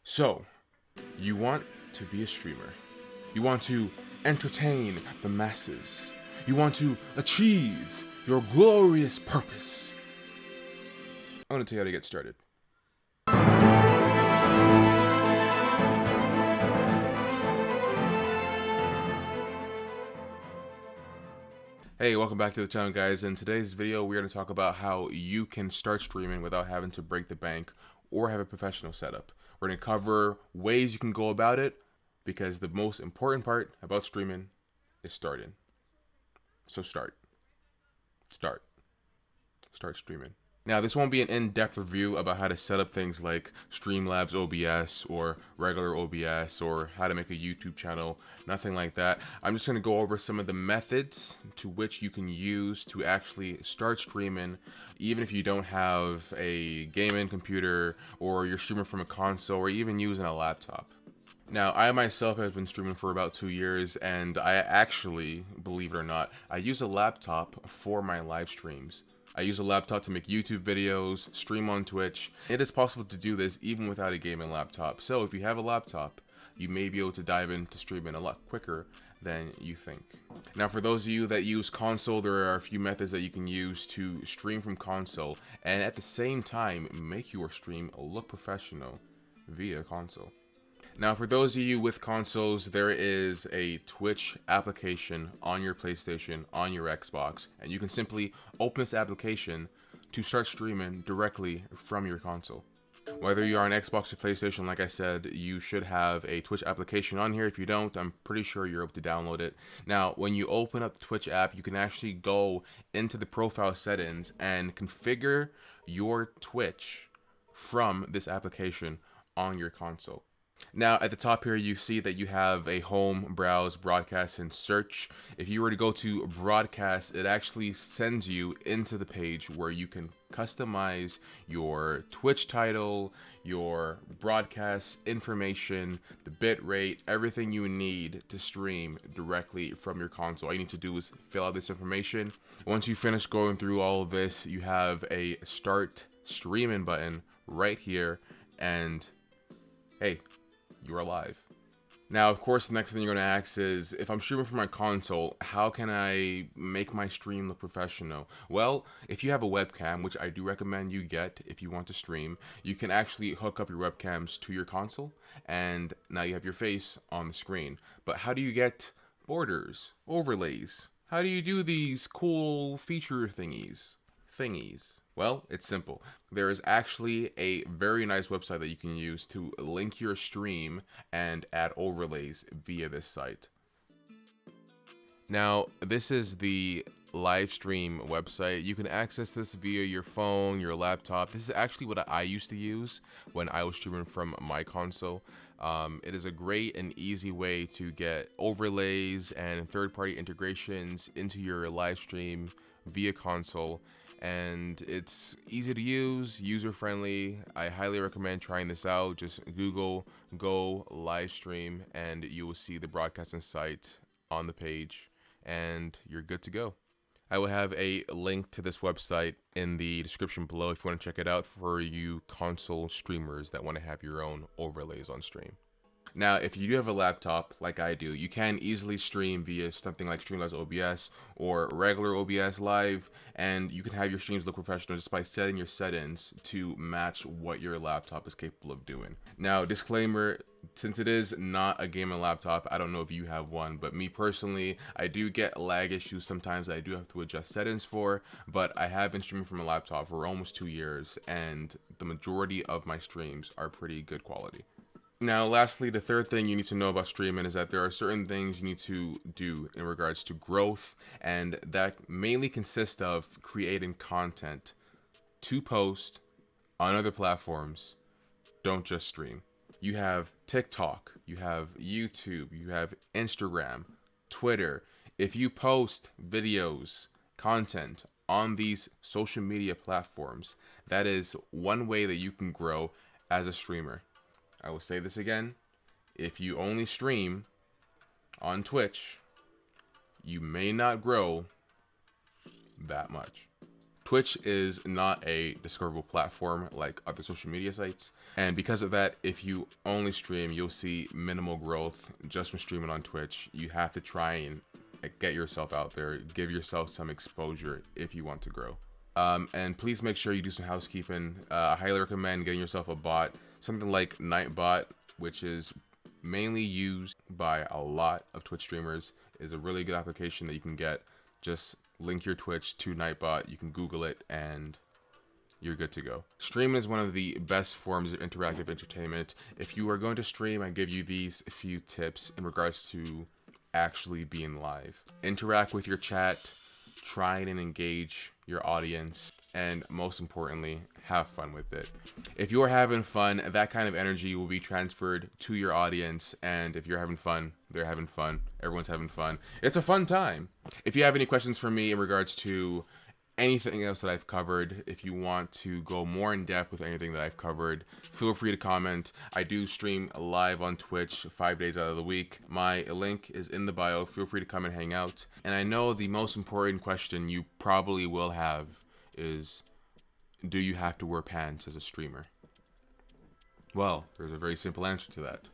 So, you want to be a streamer. You want to entertain the masses. You want to achieve your glorious purpose. I'm going to tell you how to get started. Hey, welcome back to the channel, guys. In today's video, we're going to talk about how you can start streaming without having to break the bank or have a professional setup. We're going to cover ways you can go about it, because the most important part about streaming is starting. So start streaming. Now, this won't be an in-depth review about how to set up things like Streamlabs OBS or regular OBS or how to make a YouTube channel, nothing like that. I'm just going to go over some of the methods to which you can use to actually start streaming, even if you don't have a gaming computer or you're streaming from a console or even using a laptop. Now, I myself have been streaming for about 2 years, and I actually, believe it or not, I use a laptop for my live streams. I use a laptop to make YouTube videos, stream on Twitch. It is possible to do this even without a gaming laptop. So if you have a laptop, you may be able to dive into streaming a lot quicker than you think. Now, for those of you that use console, there are a few methods that you can use to stream from console and at the same time make your stream look professional via console. Now, for those of you with consoles, there is a Twitch application on your PlayStation, on your Xbox, and you can simply open this application to start streaming directly from your console. Whether you're on Xbox or PlayStation, like I said, you should have a Twitch application on here. If you don't, I'm pretty sure you're able to download it. Now, when you open up the Twitch app, you can actually go into the profile settings and configure your Twitch from this application on your console. Now, at the top here, you see that you have a home, browse, broadcast, and search. If you were to go to broadcast, it actually sends you into the page where you can customize your Twitch title, your broadcast information, the bit rate, everything you need to stream directly from your console. All you need to do is fill out this information. Once you finish going through all of this, you have a start streaming button right here, and hey, you're alive. Now, of course, the next thing you're going to ask is, if I'm streaming from my console, how can I make my stream look professional? Well, if you have a webcam, which I do recommend you get if you want to stream, you can actually hook up your webcams to your console, and now you have your face on the screen. But how do you get borders, overlays? How do you do these cool feature thingies? Well, it's simple. There is actually a very nice website that you can use to link your stream and add overlays via this site. Now, this is the live stream website. You can access this via your phone, your laptop. This is actually what I used to use when I was streaming from my console. It is a great and easy way to get overlays and third-party integrations into your live stream via console. And it's easy to use, user-friendly. I highly recommend trying this out. Just Google Go live stream and you will see the broadcasting site on the page and you're good to go. I will have a link to this website in the description below if you want to check it out for you console streamers that want to have your own overlays on stream. Now, if you do have a laptop like I do, you can easily stream via something like Streamlabs OBS or regular OBS Live, and you can have your streams look professional just by setting your settings to match what your laptop is capable of doing. Now, disclaimer, since it is not a gaming laptop, I don't know if you have one, but me personally, I do get lag issues sometimes that I do have to adjust settings for, but I have been streaming from a laptop for almost 2 years, and the majority of my streams are pretty good quality. Now, lastly, the third thing you need to know about streaming is that there are certain things you need to do in regards to growth, and that mainly consists of creating content to post on other platforms. Don't just stream. You have TikTok, you have YouTube, you have Instagram, Twitter. If you post videos, content on these social media platforms, that is one way that you can grow as a streamer. I will say this again, if you only stream on Twitch, you may not grow that much. Twitch is not a discoverable platform like other social media sites. And because of that, if you only stream, you'll see minimal growth just from streaming on Twitch. You have to try and get yourself out there, give yourself some exposure if you want to grow. And please make sure you do some housekeeping. I highly recommend getting yourself a bot, something like Nightbot, which is mainly used by a lot of Twitch streamers. Is a really good application that you can get. Just link your Twitch to Nightbot, you can Google it, and you're good to go. Streaming is one of the best forms of interactive entertainment. If you are going to stream, I give you these few tips in regards to actually being live. Interact with your chat, try and engage your audience, and most importantly, have fun with it. If you're having fun, that kind of energy will be transferred to your audience, and if you're having fun, they're having fun, everyone's having fun. It's a fun time. If you have any questions for me in regards to anything else that I've covered, if you want to go more in depth with anything that I've covered, feel free to comment. I do stream live on Twitch 5 days out of the week. My link is in the bio. Feel free to come and hang out. And I know the most important question you probably will have is, do you have to wear pants as a streamer? Well, there's a very simple answer to that.